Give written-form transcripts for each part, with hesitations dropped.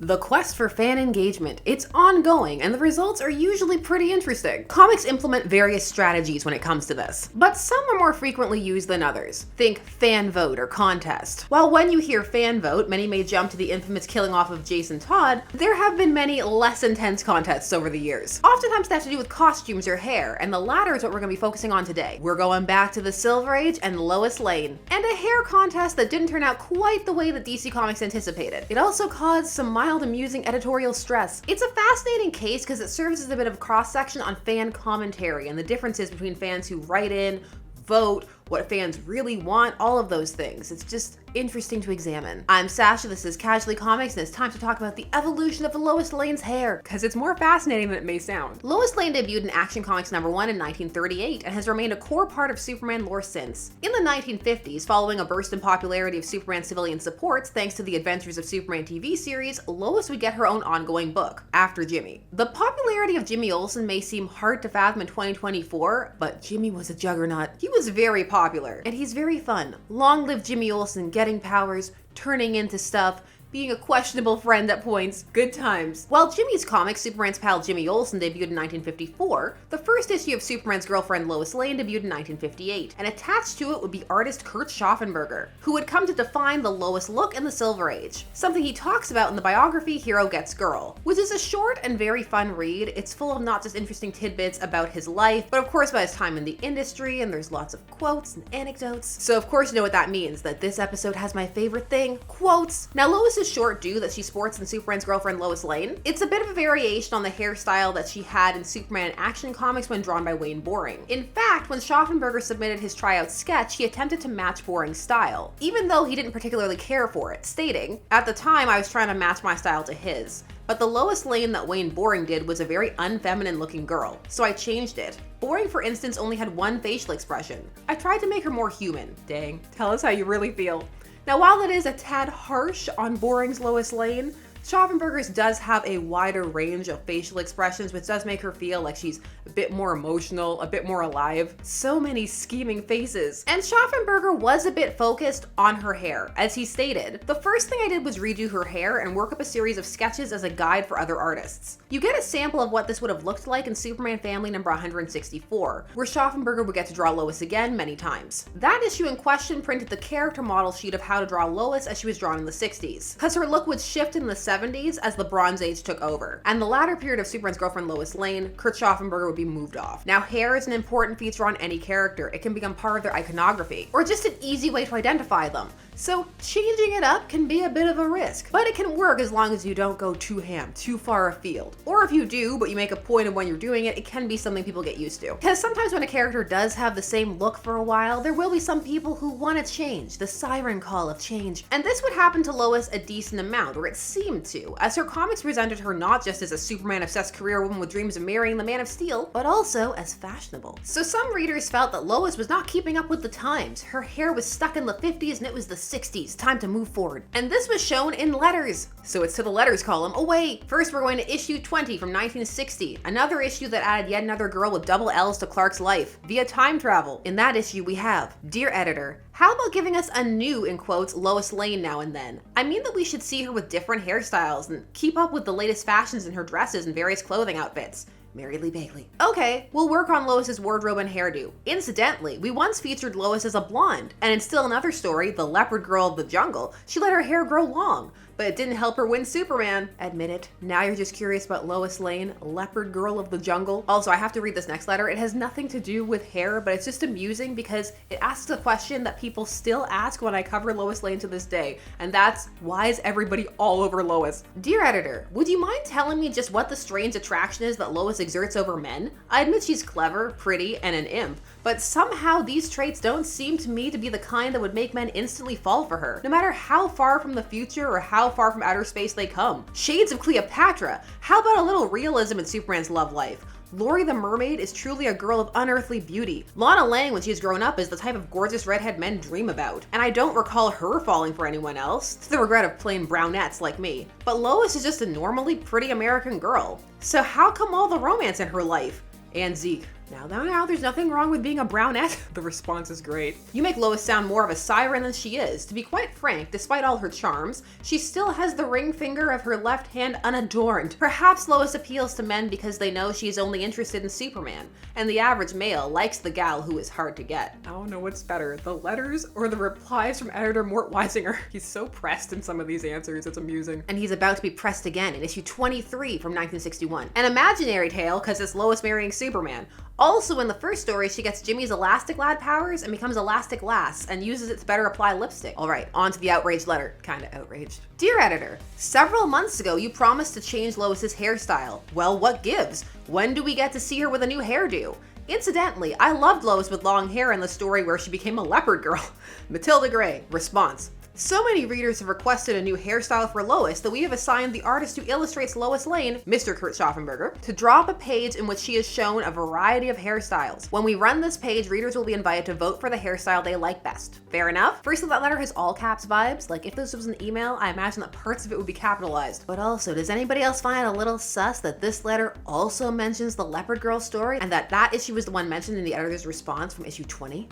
The quest for fan engagement, it's ongoing, and the results are usually pretty interesting. Comics implement various strategies when it comes to this, but some are more frequently used than others. Think fan vote or contest. While when you hear fan vote, many may jump to the infamous killing off of Jason Todd, there have been many less intense contests over the years. Oftentimes they have to do with costumes or hair, and the latter is what we're going to be focusing on today. We're going back to the Silver Age and Lois Lane, and a hair contest that didn't turn out quite the way that DC Comics anticipated. It also caused some mild amusing editorial stress. It's a fascinating case because it serves as a bit of cross-section on fan commentary and the differences between fans who write in, vote, what fans really want, all of those things. It's just interesting to examine. I'm Sasha, this is Casually Comics, and it's time to talk about the evolution of Lois Lane's hair, because it's more fascinating than it may sound. Lois Lane debuted in Action Comics #1 in 1938 and has remained a core part of Superman lore since. In the 1950s, following a burst in popularity of Superman's civilian supports thanks to the Adventures of Superman TV series, Lois would get her own ongoing book, After Jimmy. The popularity of Jimmy Olsen may seem hard to fathom in 2024, but Jimmy was a juggernaut. He was very popular, and he's very fun. Long live Jimmy Olsen, getting powers, turning into stuff, being a questionable friend at points. Good times. While Jimmy's comic, Superman's pal Jimmy Olsen, debuted in 1954, the first issue of Superman's girlfriend Lois Lane debuted in 1958, and attached to it would be artist Kurt Schaffenberger, who would come to define the Lois look in the Silver Age, something he talks about in the biography Hero Gets Girl, which is a short and very fun read. It's full of not just interesting tidbits about his life, but of course about his time in the industry, and there's lots of quotes and anecdotes. So of course you know what that means, that this episode has my favorite thing, quotes. Now Lois's short do that she sports in Superman's girlfriend Lois Lane, it's a bit of a variation on the hairstyle that she had in Superman Action Comics when drawn by Wayne Boring. In fact, when Schaffenberger submitted his tryout sketch, he attempted to match Boring's style, even though he didn't particularly care for it, stating, "At the time I was trying to match my style to his. But the Lois Lane that Wayne Boring did was a very unfeminine looking girl, so I changed it. Boring, for instance, only had one facial expression. I tried to make her more human." Dang, tell us how you really feel. Now, while it is a tad harsh on Boring's Lois Lane, Schaffenberger's does have a wider range of facial expressions, which does make her feel like she's a bit more emotional, a bit more alive. So many scheming faces. And Schaffenberger was a bit focused on her hair. As he stated, "The first thing I did was redo her hair and work up a series of sketches as a guide for other artists." You get a sample of what this would have looked like in Superman Family number 164, where Schaffenberger would get to draw Lois again many times. That issue in question printed the character model sheet of how to draw Lois as she was drawn in the 60s, because her look would shift in the 70s as the Bronze Age took over, and the latter period of Superman's girlfriend Lois Lane, Kurt Schaffenberger would be moved off. Now, hair is an important feature on any character. It can become part of their iconography, or just an easy way to identify them. So changing it up can be a bit of a risk, but it can work as long as you don't go too ham, too far afield. Or if you do, but you make a point of when you're doing it, it can be something people get used to. Because sometimes when a character does have the same look for a while, there will be some people who want to change, the siren call of change. And this would happen to Lois a decent amount, or it seemed to, as her comics presented her not just as a Superman-obsessed career woman with dreams of marrying the Man of Steel, but also as fashionable. So some readers felt that Lois was not keeping up with the times. Her hair was stuck in the 50s and it was the 60s, time to move forward. And this was shown in letters. So it's to the letters column. Oh wait, first we're going to issue 20 from 1960, another issue that added yet another girl with double L's to Clark's life via time travel. In that issue we have, "Dear Editor, how about giving us a new," in quotes, "Lois Lane now and then? I mean that we should see her with different hairstyles and keep up with the latest fashions in her dresses and various clothing outfits. Mary Lee Bagley." Okay, we'll work on Lois's wardrobe and hairdo. Incidentally, we once featured Lois as a blonde, and in still another story, The Leopard Girl of the Jungle, she let her hair grow long, but it didn't help her win Superman. Admit it. Now you're just curious about Lois Lane, Leopard Girl of the Jungle. Also, I have to read this next letter. It has nothing to do with hair, but it's just amusing because it asks a question that people still ask when I cover Lois Lane to this day, and that's, why is everybody all over Lois? "Dear Editor, would you mind telling me just what the strange attraction is that Lois exerts over men? I admit she's clever, pretty, and an imp, but somehow these traits don't seem to me to be the kind that would make men instantly fall for her, no matter how far from the future or how far from outer space they come. Shades of Cleopatra. How about a little realism in Superman's love life? Lori the Mermaid is truly a girl of unearthly beauty. Lana Lang, when she's grown up, is the type of gorgeous redhead men dream about. And I don't recall her falling for anyone else, to the regret of plain brownettes like me. But Lois is just a normally pretty American girl. So how come all the romance in her life? And Zeke. Now, there's nothing wrong with being a brownette. The response is great. You make Lois sound more of a siren than she is. To be quite frank, despite all her charms, she still has the ring finger of her left hand unadorned. Perhaps Lois appeals to men because they know she's only interested in Superman, and the average male likes the gal who is hard to get. I don't know what's better, the letters or the replies from editor Mort Weisinger. He's so pressed in some of these answers, it's amusing. And he's about to be pressed again in issue 23 from 1961. An imaginary tale, because it's Lois marrying Superman. Also, in the first story, she gets Jimmy's Elastic Lad powers and becomes Elastic Lass and uses it to better apply lipstick. All right, on to the outraged letter. Kinda outraged. Dear editor, several months ago, you promised to change Lois's hairstyle. Well, what gives? When do we get to see her with a new hairdo? Incidentally, I loved Lois with long hair in the story where she became a leopard girl. Matilda Gray, response. So many readers have requested a new hairstyle for Lois that we have assigned the artist who illustrates Lois Lane, Mr. Kurt Schaffenberger, to draw up a page in which she is shown a variety of hairstyles. When we run this page, readers will be invited to vote for the hairstyle they like best. Fair enough? Firstly, that letter has all caps vibes. Like, if this was an email, I imagine that parts of it would be capitalized. But also, does anybody else find a little sus that this letter also mentions the Leopard Girl story and that issue was the one mentioned in the editor's response from issue 20?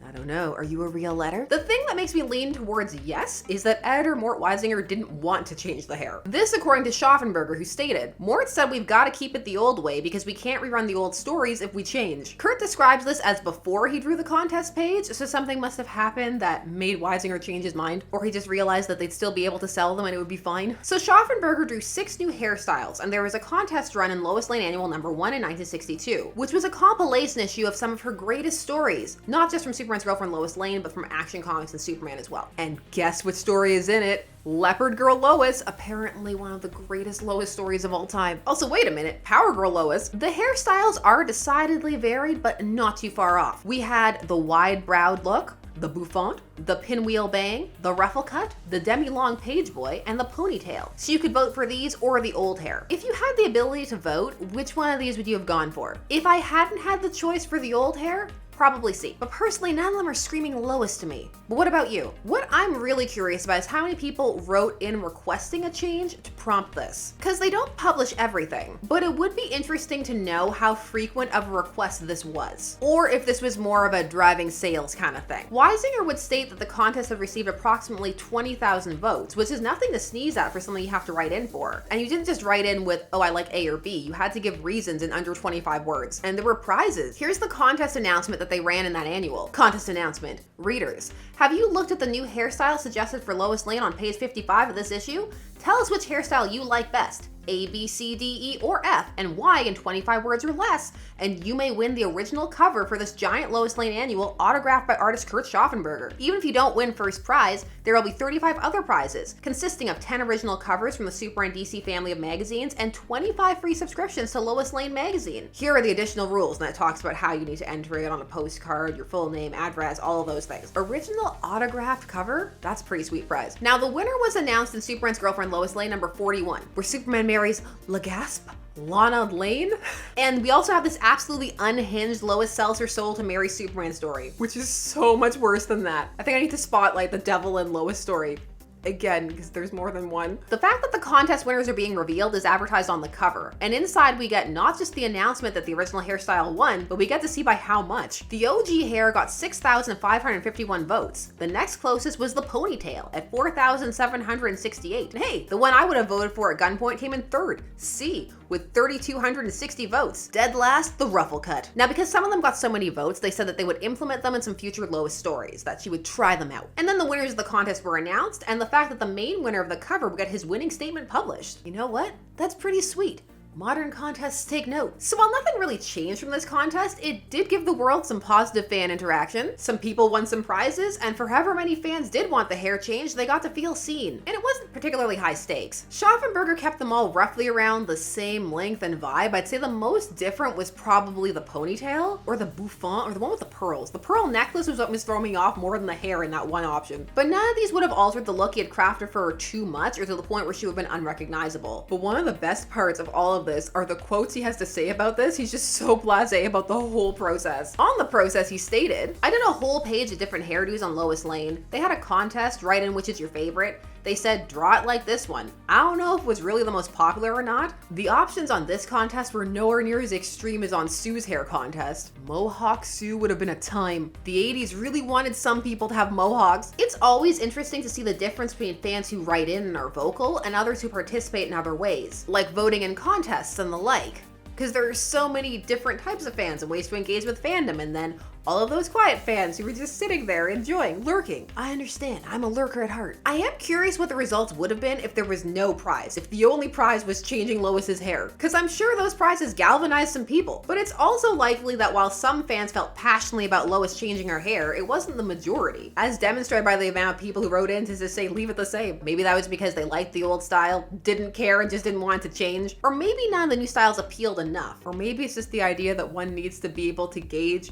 I don't know. Are you a real letter? The thing that makes me lean towards yes is that editor Mort Weisinger didn't want to change the hair. This according to Schaffenberger, who stated, Mort said we've got to keep it the old way because we can't rerun the old stories if we change. Kurt describes this as before he drew the contest page, so something must have happened that made Weisinger change his mind, or he just realized that they'd still be able to sell them and it would be fine. So Schaffenberger drew 6 new hairstyles, and there was a contest run in Lois Lane Annual number 1 in 1962, which was a compilation issue of some of her greatest stories, not just from Superman's girlfriend Lois Lane, but from Action Comics and Superman as well. And guess what story is in it? Leopard Girl Lois, apparently one of the greatest Lois stories of all time. Also, wait a minute, Power Girl Lois. The hairstyles are decidedly varied, but not too far off. We had the wide-browed look, the bouffant, the pinwheel bang, the ruffle cut, the demi-long page boy, and the ponytail. So you could vote for these or the old hair. If you had the ability to vote, which one of these would you have gone for? If I hadn't had the choice for the old hair, probably C. But personally, none of them are screaming Lois to me. But what about you? What I'm really curious about is how many people wrote in requesting a change to prompt this. Because they don't publish everything, but it would be interesting to know how frequent of a request this was. Or if this was more of a driving sales kind of thing. Weisinger would state that the contest had received approximately 20,000 votes, which is nothing to sneeze at for something you have to write in for. And you didn't just write in with, oh, I like A or B. You had to give reasons in under 25 words. And there were prizes. Here's the contest announcement that they ran in that annual. Contest announcement. Readers, have you looked at the new hairstyle suggested for Lois Lane on page 55 of this issue? Tell us which hairstyle you like best. A, B, C, D, E, or F, and why in 25 words or less, and you may win the original cover for this giant Lois Lane annual autographed by artist Kurt Schaffenberger. Even if you don't win first prize, there will be 35 other prizes, consisting of 10 original covers from the Super and DC family of magazines and 25 free subscriptions to Lois Lane magazine. Here are the additional rules, and it talks about how you need to enter it on a postcard, your full name, address, all of those things. Original autographed cover? That's a pretty sweet prize. Now, the winner was announced in Superman's Girlfriend Lois Lane number 41, where Superman marries Legasp, Lana Lane. And we also have this absolutely unhinged Lois sells her soul to marry Superman story, which is so much worse than that. I think I need to spotlight the Devil and Lois story. Again, because there's more than one. The fact that the contest winners are being revealed is advertised on the cover, and inside we get not just the announcement that the original hairstyle won, but we get to see by how much. The OG hair got 6,551 votes. The next closest was the ponytail at 4,768. And hey, the one I would have voted for at gunpoint came in third, C, with 3,260 votes. Dead last, the ruffle cut. Now, because some of them got so many votes, they said that they would implement them in some future Lois stories, that she would try them out. And then the winners of the contest were announced, and the fact that the main winner of the cover would get his winning statement published. You know what? That's pretty sweet. Modern contests take note. So while nothing really changed from this contest, it did give the world some positive fan interaction. Some people won some prizes, and for however many fans did want the hair change, they got to feel seen. And it wasn't particularly high stakes. Schaffenberger kept them all roughly around the same length and vibe. I'd say the most different was probably the ponytail, or the bouffant, or the one with the pearls. The pearl necklace was what was throwing me off more than the hair in that one option. But none of these would have altered the look he had crafted for her too much, or to the point where she would have been unrecognizable. But one of the best parts of all of this are the quotes he has to say about this. He's just so blasé about the whole process. On the process, he stated, I did a whole page of different hairdos on Lois Lane. They had a contest, write in which is your favorite. They said, draw it like this one. I don't know if it was really the most popular or not. The options on this contest were nowhere near as extreme as on Sue's hair contest. Mohawk Sue would have been a time. The 80s really wanted some people to have mohawks. It's always interesting to see the difference between fans who write in and are vocal and others who participate in other ways, like voting in contests and the like. Because there are so many different types of fans and ways to engage with fandom, and then all of those quiet fans who were just sitting there enjoying, lurking. I understand, I'm a lurker at heart. I am curious what the results would have been if there was no prize, if the only prize was changing Lois's hair. Because I'm sure those prizes galvanized some people. But it's also likely that while some fans felt passionately about Lois changing her hair, it wasn't the majority. As demonstrated by the amount of people who wrote in to just say leave it the same. Maybe that was because they liked the old style, didn't care, and just didn't want it to change. Or maybe none of the new styles appealed enough. Or maybe it's just the idea that one needs to be able to gauge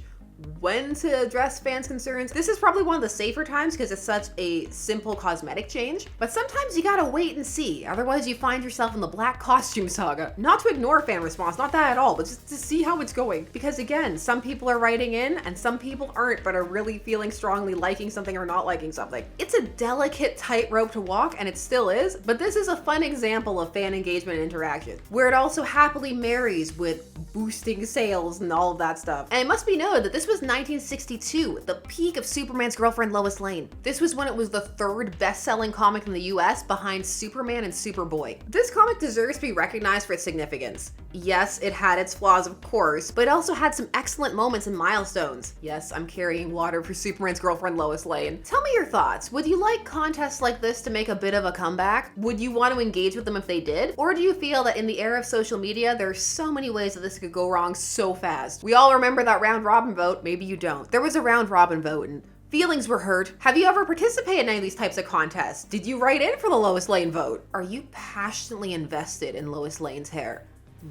when to address fans' concerns. This is probably one of the safer times because it's such a simple cosmetic change, but sometimes you gotta wait and see, otherwise you find yourself in the black costume saga. Not to ignore fan response, not that at all, but just to see how it's going. Because again, some people are writing in and some people aren't, but are really feeling strongly liking something or not liking something. It's a delicate tightrope to walk, and it still is, but this is a fun example of fan engagement and interaction, where it also happily marries with boosting sales and all of that stuff. And it must be noted that this was 1962, the peak of Superman's girlfriend Lois Lane. This was when it was the third best-selling comic in the US behind Superman and Superboy. This comic deserves to be recognized for its significance. Yes, it had its flaws, of course, but it also had some excellent moments and milestones. Yes, I'm carrying water for Superman's girlfriend Lois Lane. Tell me your thoughts. Would you like contests like this to make a bit of a comeback? Would you want to engage with them if they did? Or do you feel that in the era of social media, there are so many ways that this could go wrong so fast? We all remember that round robin vote. Maybe you don't. There was a round robin vote and feelings were hurt. Have you ever participated in any of these types of contests? Did you write in for the Lois Lane vote? Are you passionately invested in Lois Lane's hair?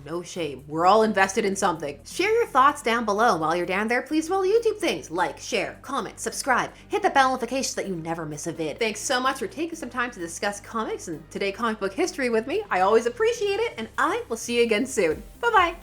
No shame. We're all invested in something. Share your thoughts down below. While you're down there, please do all the YouTube things. Like, share, comment, subscribe, hit the bell notification so that you never miss a vid. Thanks so much for taking some time to discuss comics and today comic book history with me. I always appreciate it, and I will see you again soon. Bye-bye.